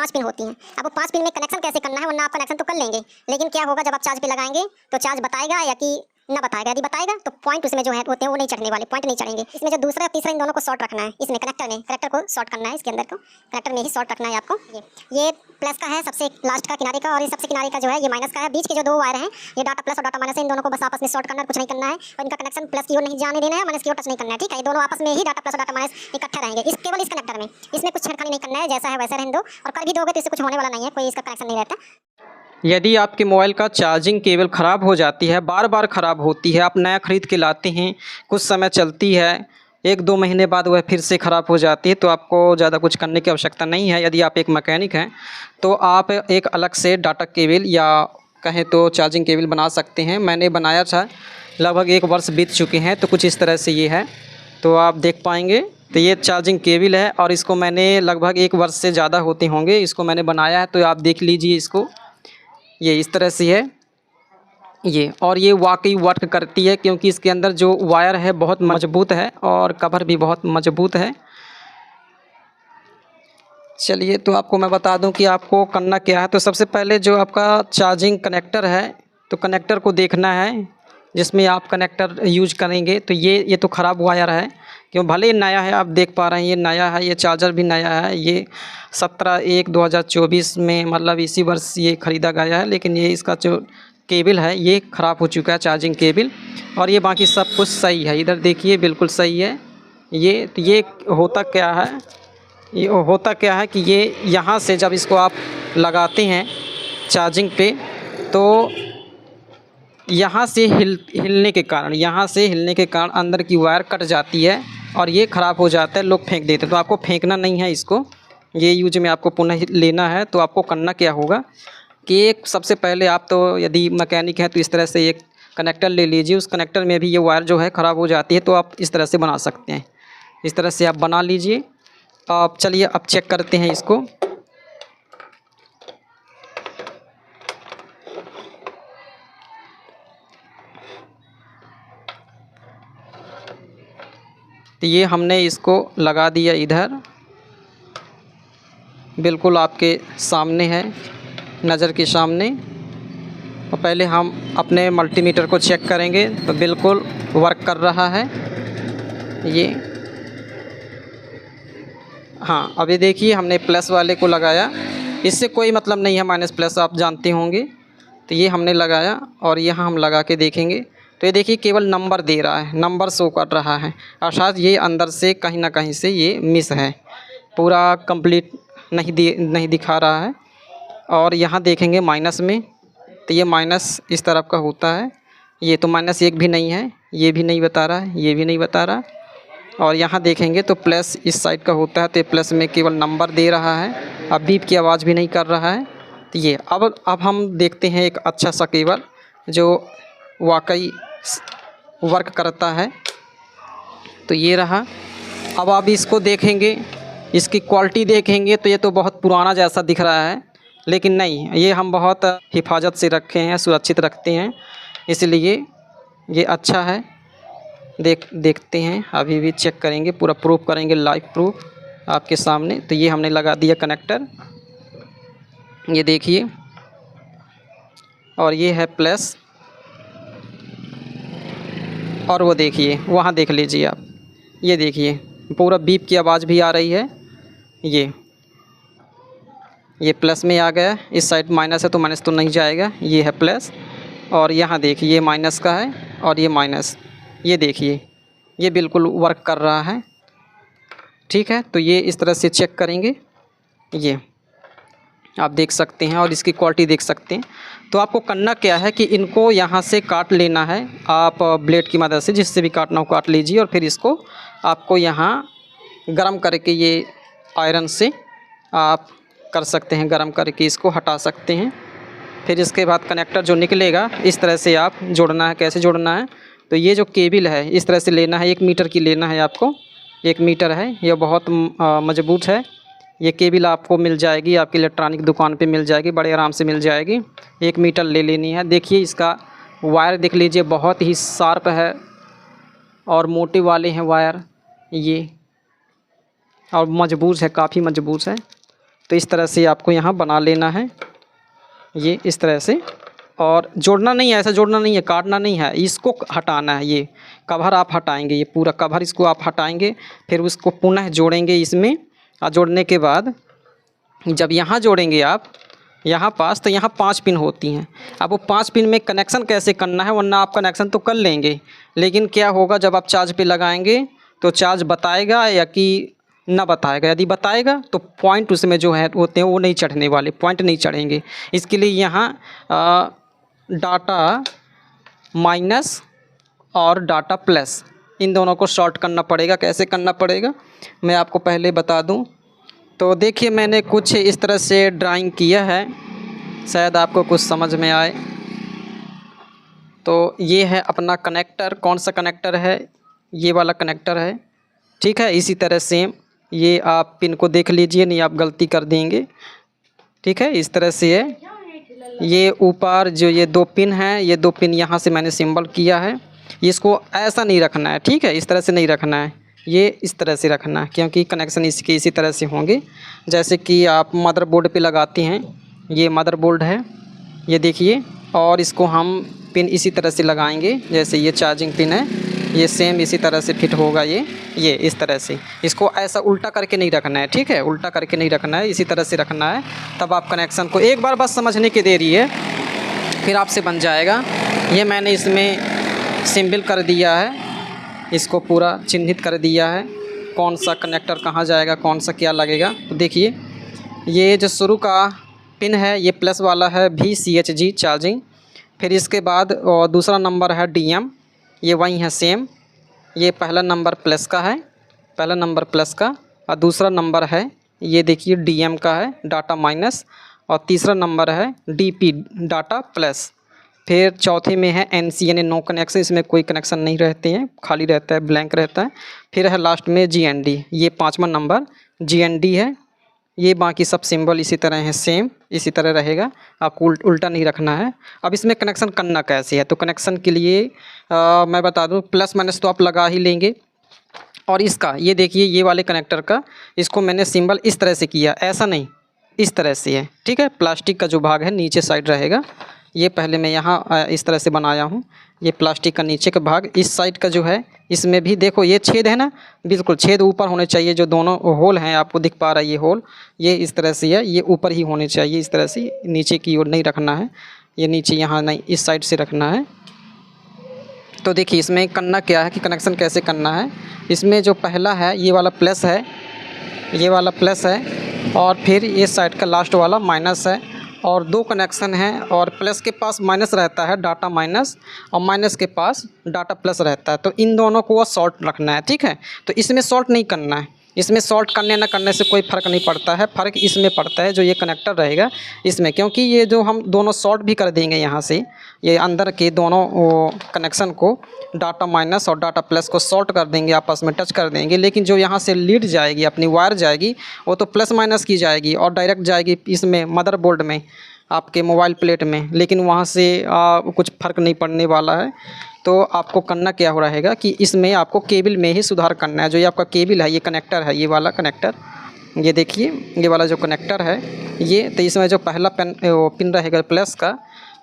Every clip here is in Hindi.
5 पिन होती हैं। अब वो 5 पिन में कनेक्शन कैसे करना है, वरना आप कनेक्शन तो कर लेंगे, लेकिन क्या होगा जब आप चार्ज पे लगाएंगे तो चार्ज बताएगा या कि ना बताएगा। यदि बताएगा तो पॉइंट उसमें जो है होते हैं वो नहीं चढ़ने वाले, पॉइंट नहीं चढ़ेंगे। इसमें जो दूसरा और तीसरा इन दोनों को शॉर्ट रखना है, इसमें कनेक्टर को शॉर्ट करना है, इसके अंदर को कनेक्टर में ही शॉर्ट रखना है आपको। ये प्लस का है सबसे लास्ट का किनारे का, और ये सबसे किनारे का जो है ये माइनस का है। बीच के जो 2 वायर हैं ये डाटा प्लस और डाटा माइनस है, इन दोनों को बस आपस में शॉर्ट करना है, कुछ नहीं करना है। और इनका कनेक्शन प्लस की ओर नहीं जाने देना है, माइनस की ओर टच नहीं करना है, ठीक है। ये दोनों आपस में ही डाटा प्लस और डाटा माइनस इकट्ठा रहेंगे इस केवल इस कनेक्टर में। इसमें कुछ छेड़खानी नहीं करना है, जैसा है वैसा रहने दो, और कर भी दोगे तो इससे कुछ होने वाला नहीं है, कोई इसका कनेक्शन नहीं रहता। यदि आपके मोबाइल का चार्जिंग केबल ख़राब हो जाती है, बार बार ख़राब होती है, आप नया ख़रीद के लाते हैं, कुछ समय चलती है, 1-2 महीने बाद वह फिर से ख़राब हो जाती है, तो आपको ज़्यादा कुछ करने की आवश्यकता नहीं है। यदि आप एक मैकेनिक हैं तो आप एक अलग से डाटा केबल या कहें तो चार्जिंग केबल बना सकते हैं। मैंने बनाया था, लगभग 1 वर्ष बीत चुके हैं, तो कुछ इस तरह से ये है, तो आप देख पाएंगे। तो ये चार्जिंग केबल है और इसको मैंने लगभग 1 वर्ष से ज़्यादा होते होंगे इसको मैंने बनाया है, तो आप देख लीजिए इसको। ये इस तरह से है ये, और ये वाकई वर्क करती है क्योंकि इसके अंदर जो वायर है बहुत मजबूत है और कवर भी बहुत मजबूत है। चलिए तो आपको मैं बता दूं कि आपको करना क्या है। तो सबसे पहले जो आपका चार्जिंग कनेक्टर है, तो कनेक्टर को देखना है जिसमें आप कनेक्टर यूज करेंगे। तो ये तो ख़राब वायर है, क्यों भले ही नया है, आप देख पा रहे हैं ये नया है, ये चार्जर भी नया है। ये 17/1/2024 में मतलब इसी वर्ष ये ख़रीदा गया है, लेकिन ये इसका जो केबल है ये ख़राब हो चुका है चार्जिंग केबल, और ये बाकी सब कुछ सही है। इधर देखिए बिल्कुल सही है। ये होता क्या है, ये होता क्या है कि ये यहाँ से जब इसको आप लगाते हैं चार्जिंग पे, तो यहाँ से हिलने के कारण अंदर की वायर कट जाती है और ये ख़राब हो जाता है, लोग फेंक देते हैं। तो आपको फेंकना नहीं है इसको, ये यूज में आपको पुनः लेना है। तो आपको करना क्या होगा कि एक सबसे पहले आप तो यदि मैकेनिक हैं तो इस तरह से एक कनेक्टर ले लीजिए। उस कनेक्टर में भी ये वायर जो है ख़राब हो जाती है, तो आप इस तरह से बना सकते हैं। इस तरह से आप बना लीजिए। आप चलिए अब चेक करते हैं इसको। तो ये हमने इसको लगा दिया इधर, बिल्कुल आपके सामने है, नज़र के सामने। और पहले हम अपने मल्टीमीटर को चेक करेंगे, तो बिल्कुल वर्क कर रहा है ये। हाँ, अभी देखिए हमने प्लस वाले को लगाया, इससे कोई मतलब नहीं है माइनस प्लस, आप जानते होंगे। तो ये हमने लगाया और यहाँ हम लगा के देखेंगे, तो ये देखिए केवल नंबर दे रहा है, नंबर शो कर रहा है, अर्थात ये अंदर से कहीं ना कहीं से ये मिस है, पूरा कंप्लीट नहीं दिखा रहा है। और यहाँ देखेंगे माइनस में, तो ये माइनस इस तरफ का होता है, ये तो -1 भी नहीं है, ये भी नहीं बता रहा है, ये भी नहीं बता रहा। और यहाँ देखेंगे तो प्लस इस साइड का होता है, तो प्लस में केवल नंबर दे रहा है, अब बीप की आवाज़ भी नहीं कर रहा है। तो ये अब हम देखते हैं एक अच्छा सा केबल जो वाकई वर्क करता है। तो ये रहा। अब आप इसको देखेंगे, इसकी क्वालिटी देखेंगे, तो ये तो बहुत पुराना जैसा दिख रहा है, लेकिन नहीं, ये हम बहुत हिफाजत से रखे हैं, सुरक्षित रखते हैं, इसलिए ये अच्छा है। देखते हैं, अभी भी चेक करेंगे, पूरा प्रूफ करेंगे, लाइव प्रूफ आपके सामने। तो ये हमने लगा दिया कनेक्टर, ये देखिए, और ये है प्लस, और वो देखिए वहाँ देख लीजिए आप, ये देखिए पूरा बीप की आवाज़ भी आ रही है। ये प्लस में आ गया, इस साइड माइनस है तो माइनस तो नहीं जाएगा, ये है प्लस। और यहाँ देखिए ये माइनस का है और ये माइनस, ये देखिए ये बिल्कुल वर्क कर रहा है, ठीक है। तो ये इस तरह से चेक करेंगे, ये आप देख सकते हैं और इसकी क्वालिटी देख सकते हैं। तो आपको करना क्या है कि इनको यहाँ से काट लेना है, आप ब्लेड की मदद से जिससे भी काटना हो काट लीजिए, और फिर इसको आपको यहाँ गरम करके, ये आयरन से आप कर सकते हैं, गरम करके इसको हटा सकते हैं। फिर इसके बाद कनेक्टर जो निकलेगा इस तरह से आप जोड़ना है। कैसे जोड़ना है, तो ये जो केबल है इस तरह से लेना है, 1 मीटर की लेना है आपको, 1 मीटर है, यह बहुत मजबूत है। ये केबल आपको मिल जाएगी, आपकी इलेक्ट्रॉनिक दुकान पे मिल जाएगी, बड़े आराम से मिल जाएगी। 1 मीटर ले लेनी है। देखिए इसका वायर देख लीजिए, बहुत ही शार्प है और मोटे वाले हैं वायर ये, और मजबूत है, काफ़ी मजबूत है। तो इस तरह से आपको यहाँ बना लेना है, ये इस तरह से। और जोड़ना नहीं है, ऐसा जोड़ना नहीं है, काटना नहीं है, इसको हटाना है। ये कवर आप हटाएंगे, ये पूरा कवर इसको आप हटाएंगे, फिर उसको पुनः जोड़ेंगे इसमें। और जोड़ने के बाद जब यहाँ जोड़ेंगे आप यहाँ पास, तो यहाँ 5 पिन होती हैं। अब वो 5 पिन में कनेक्शन कैसे करना है, वरना आप कनेक्शन तो कर लेंगे, लेकिन क्या होगा जब आप चार्ज पे लगाएंगे तो चार्ज बताएगा या कि ना बताएगा। यदि बताएगा तो पॉइंट उसमें जो है होते हैं वो नहीं चढ़ने वाले, पॉइंट नहीं चढ़ेंगे। इसके लिए यहाँ डाटा माइनस और डाटा प्लस, इन दोनों को शॉर्ट करना पड़ेगा। कैसे करना पड़ेगा मैं आपको पहले बता दूं। तो देखिए मैंने कुछ इस तरह से ड्राइंग किया है, शायद आपको कुछ समझ में आए। तो ये है अपना कनेक्टर, कौन सा कनेक्टर है, ये वाला कनेक्टर है, ठीक है। इसी तरह सेम ये आप पिन को देख लीजिए, नहीं आप गलती कर देंगे, ठीक है। इस तरह से है, ये ऊपर जो ये 2 पिन हैं, ये 2 पिन यहाँ से मैंने सिंबल किया है। इसको ऐसा नहीं रखना है, ठीक है, इस तरह से नहीं रखना है, ये इस तरह से रखना है, क्योंकि कनेक्शन इसके इसी तरह से होंगे। जैसे कि आप मदरबोर्ड पे लगाते हैं, ये मदरबोर्ड है, ये देखिए, और इसको हम पिन इसी तरह से लगाएंगे। जैसे ये चार्जिंग पिन है, ये सेम इसी तरह से फिट होगा, ये इस तरह से। इसको ऐसा उल्टा करके नहीं रखना है, ठीक है, उल्टा करके नहीं रखना है, इसी तरह से रखना है। तब आप कनेक्शन को एक बार बस समझने की देरी है, फिर आपसे बन जाएगा। ये मैंने इसमें सिंबल कर दिया है, इसको पूरा चिन्हित कर दिया है, कौन सा कनेक्टर कहाँ जाएगा, कौन सा क्या लगेगा। तो देखिए ये जो शुरू का पिन है ये प्लस वाला है, VCHG चार्जिंग। फिर इसके बाद और दूसरा नंबर है DM, ये वही है सेम। ये पहला नंबर प्लस का है, पहला नंबर प्लस का, और दूसरा नंबर है ये देखिए DM का है, डाटा माइनस। और तीसरा नंबर है DP, डाटा प्लस। फिर चौथे में है NC यानी नो कनेक्शन, इसमें कोई कनेक्शन नहीं रहते हैं, खाली रहता है, ब्लैंक रहता है। फिर है लास्ट में GND, ये 5वां नंबर GND है। ये बाकी सब सिंबल इसी तरह हैं, सेम इसी तरह रहेगा, आपको उल्टा नहीं रखना है। अब इसमें कनेक्शन करना कैसे है, तो कनेक्शन के लिए मैं बता दूं, प्लस माइनस तो आप लगा ही लेंगे। और इसका ये देखिए, ये वाले कनेक्टर का इसको मैंने सिंबल इस तरह से किया, ऐसा नहीं, इस तरह से है, ठीक है। प्लास्टिक का जो भाग है नीचे साइड रहेगा, ये पहले मैं यहाँ इस तरह से बनाया हूँ। ये प्लास्टिक का नीचे का भाग, इस साइड का जो है इसमें भी देखो ये छेद है ना, बिल्कुल छेद ऊपर होने चाहिए। जो दोनों होल हैं आपको दिख पा रहा है, ये होल ये इस तरह से है, ये ऊपर ही होने चाहिए, इस तरह से, नीचे की ओर नहीं रखना है, ये नीचे यहाँ नहीं, इस साइड से रखना है। तो देखिए इसमें करना क्या है कि कनेक्शन कैसे करना है। इसमें जो पहला है ये वाला प्लस है, ये वाला प्लस है, और फिर ये साइड का लास्ट वाला माइनस है। और 2 कनेक्शन हैं, और प्लस के पास माइनस रहता है, डाटा माइनस, और माइनस के पास डाटा प्लस रहता है। तो इन दोनों को शॉर्ट रखना है, ठीक है। तो इसमें शॉर्ट नहीं करना है, इसमें शॉर्ट करने ना करने से कोई फ़र्क नहीं पड़ता है। फ़र्क इसमें पड़ता है जो ये कनेक्टर रहेगा इसमें, क्योंकि ये जो हम दोनों शॉर्ट भी कर देंगे यहाँ से, ये अंदर के दोनों कनेक्शन को, डाटा माइनस और डाटा प्लस को शॉर्ट कर देंगे, आपस में टच कर देंगे। लेकिन जो यहाँ से लीड जाएगी, अपनी वायर जाएगी, वो तो प्लस माइनस की जाएगी और डायरेक्ट जाएगी इसमें मदरबोर्ड में, आपके मोबाइल प्लेट में। लेकिन वहाँ से कुछ फ़र्क नहीं पड़ने वाला है। तो आपको करना क्या हो रहेगा कि इसमें आपको केबल में ही सुधार करना है। जो ये आपका केबल है, ये कनेक्टर है, ये वाला कनेक्टर, ये देखिए ये वाला जो कनेक्टर है ये, तो इसमें जो पहला पिन रहेगा प्लस का,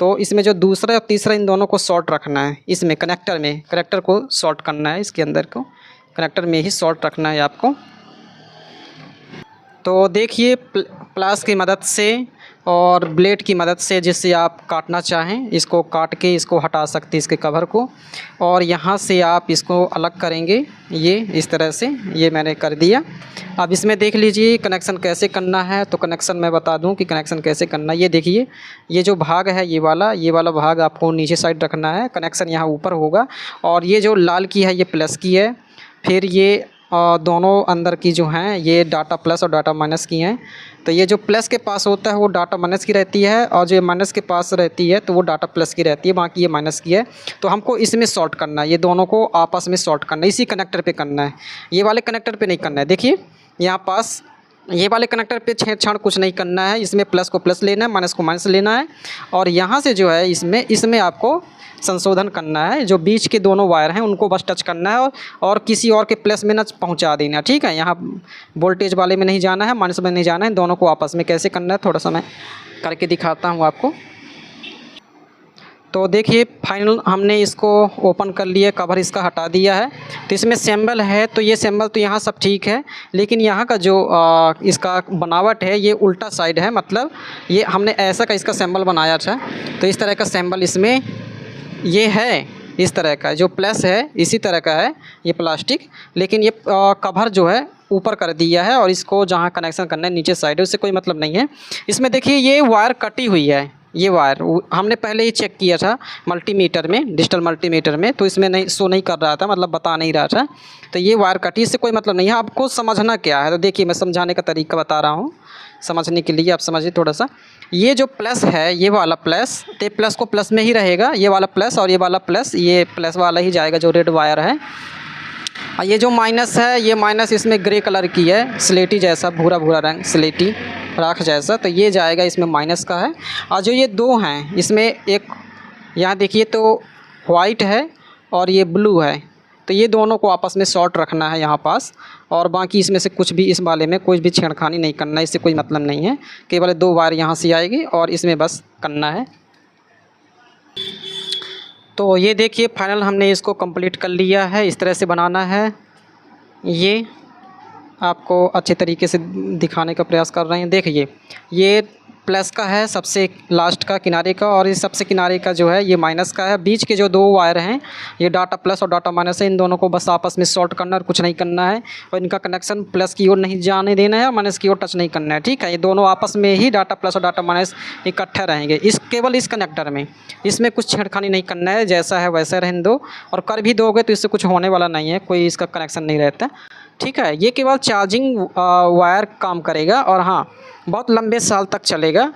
तो इसमें जो दूसरा और तीसरा इन दोनों को शॉर्ट रखना है। इसमें कनेक्टर में, कनेक्टर को शॉर्ट करना है, इसके अंदर को कनेक्टर में ही शॉर्ट रखना है आपको। तो देखिए प्लास की मदद से और ब्लेड की मदद से, जिससे आप काटना चाहें इसको काट के इसको हटा सकते हैं, इसके कवर को। और यहाँ से आप इसको अलग करेंगे, ये इस तरह से, ये मैंने कर दिया। अब इसमें देख लीजिए कनेक्शन कैसे करना है। तो कनेक्शन मैं बता दूं कि कनेक्शन कैसे करना है। ये देखिए, ये जो भाग है ये वाला भाग आपको नीचे साइड रखना है, कनेक्शन यहाँ ऊपर होगा। और ये जो लाल की है ये प्लस की है, फिर ये दोनों अंदर की जो हैं ये डाटा प्लस और डाटा माइनस की हैं। तो ये जो प्लस के पास होता है वो डाटा माइनस की रहती है, और जो माइनस के पास रहती है तो वो डाटा प्लस की रहती है, बाकी ये माइनस की है। तो हमको इसमें शॉर्ट करना है, ये दोनों को आपस में शॉर्ट करना है, इसी कनेक्टर पे करना है, ये वाले कनेक्टर पे नहीं करना है। देखिए यहाँ पास ये वाले कनेक्टर पे छेड़छाड़ कुछ नहीं करना है, इसमें प्लस को प्लस लेना है, माइनस को माइनस लेना है। और यहाँ से जो है इसमें आपको संशोधन करना है, जो बीच के दोनों वायर हैं उनको बस टच करना है और किसी और के प्लस में न पहुंचा देना, ठीक है। यहाँ वोल्टेज वाले में नहीं जाना है, माइनस में नहीं जाना है, दोनों को आपस में कैसे करना है थोड़ा सा मैं करके दिखाता हूँ आपको। तो देखिए फाइनल हमने इसको ओपन कर लिया, कवर इसका हटा दिया है। तो इसमें सिंबल है, तो ये सिंबल तो यहाँ सब ठीक है, लेकिन यहाँ का जो इसका बनावट है ये उल्टा साइड है, मतलब ये हमने ऐसा का इसका सिंबल बनाया था। तो इस तरह का सिंबल इसमें ये है, इस तरह का जो प्लस है इसी तरह का है ये प्लास्टिक, लेकिन ये कवर जो है ऊपर कर दिया है और इसको जहाँ कनेक्शन करना है नीचे साइड है, उससे कोई मतलब नहीं है। इसमें देखिए ये वायर कटी हुई है, ये वायर हमने पहले ही चेक किया था मल्टीमीटर में, डिजिटल मल्टीमीटर में, तो इसमें नहीं शो नहीं कर रहा था, मतलब बता नहीं रहा था। तो ये वायर कटी, इससे कोई मतलब नहीं है। आपको समझना क्या है, तो देखिए मैं समझाने का तरीका बता रहा हूँ, समझने के लिए आप समझिए थोड़ा सा। ये जो प्लस है, ये वाला प्लस, तो प्लस को प्लस में ही रहेगा, ये वाला प्लस और ये वाला प्लस, ये प्लस वाला ही जाएगा जो रेड वायर है। और ये जो माइनस है, ये माइनस इसमें ग्रे कलर की है, स्लेटी जैसा, भूरा भूरा रंग, स्लेटी राख जैसा, तो ये जाएगा इसमें माइनस का है। और जो ये दो हैं इसमें एक यहाँ देखिए तो वाइट है और ये ब्लू है, तो ये दोनों को आपस में शॉर्ट रखना है यहाँ पास, और बाकी इसमें से कुछ भी इस वाले में कोई भी छेड़खानी नहीं करना है, इससे कोई मतलब नहीं है। केवल दो वायर यहाँ से आएगी और इसमें बस करना है। तो ये देखिए फाइनल हमने इसको कंप्लीट कर लिया है, इस तरह से बनाना है। ये आपको अच्छे तरीके से दिखाने का प्रयास कर रहे हैं। देखिए ये प्लस का है सबसे लास्ट का किनारे का, और इस सबसे किनारे का जो है ये माइनस का है। बीच के जो दो वायर हैं ये डाटा प्लस और डाटा माइनस है, इन दोनों को बस आपस में शॉर्ट करना और कुछ नहीं करना है, और इनका कनेक्शन प्लस की ओर नहीं जाने देना है और माइनस की ओर टच नहीं करना है, ठीक है। ये दोनों आपस में ही डाटा प्लस और डाटा माइनस इकट्ठे रहेंगे, इस केवल इस कनेक्टर में, इसमें कुछ छेड़खानी नहीं करना है, जैसा है वैसा रहने दो, और कर भी दोगे तो इससे कुछ होने वाला नहीं है, कोई इसका कनेक्शन नहीं रहता, ठीक है। ये केवल चार्जिंग वायर काम करेगा और हाँ बहुत लंबे साल तक चलेगा।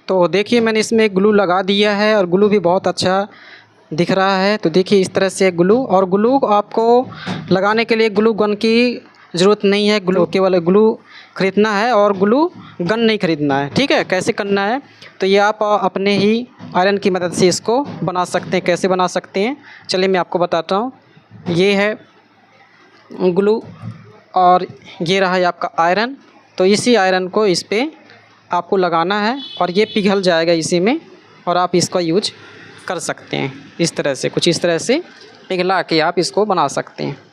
तो देखिए मैंने इसमें ग्लू लगा दिया है और ग्लू भी बहुत अच्छा दिख रहा है। तो देखिए इस तरह से ग्लू, और ग्लू आपको लगाने के लिए ग्लू गन की ज़रूरत नहीं है, ग्लू केवल ग्लू ख़रीदना है और ग्लू गन नहीं ख़रीदना है, ठीक है। कैसे करना है तो ये आप अपने ही आयरन की मदद से इसको बना सकते हैं। कैसे बना सकते हैं चलिए मैं आपको बताता हूँ। ये है ग्लू और ये रहा है आपका आयरन, तो इसी आयरन को इस पे आपको लगाना है और ये पिघल जाएगा इसी में, और आप इसका यूज कर सकते हैं इस तरह से, कुछ इस तरह से पिघला के आप इसको बना सकते हैं।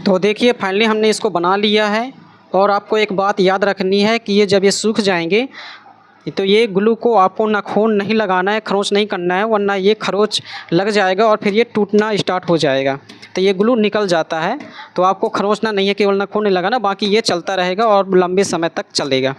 तो देखिए फाइनली हमने इसको बना लिया है, और आपको एक बात याद रखनी है कि ये जब ये सूख जाएंगे तो ये ग्लू को आपको नाखून नहीं लगाना है, खरोंच नहीं करना है, वरना ये खरोंच लग जाएगा और फिर ये टूटना स्टार्ट हो जाएगा। तो ये ग्लू निकल जाता है, तो आपको खरोंचना नहीं है, केवल नाखून नहीं लगाना, बाकी ये चलता रहेगा और लंबे समय तक चलेगा।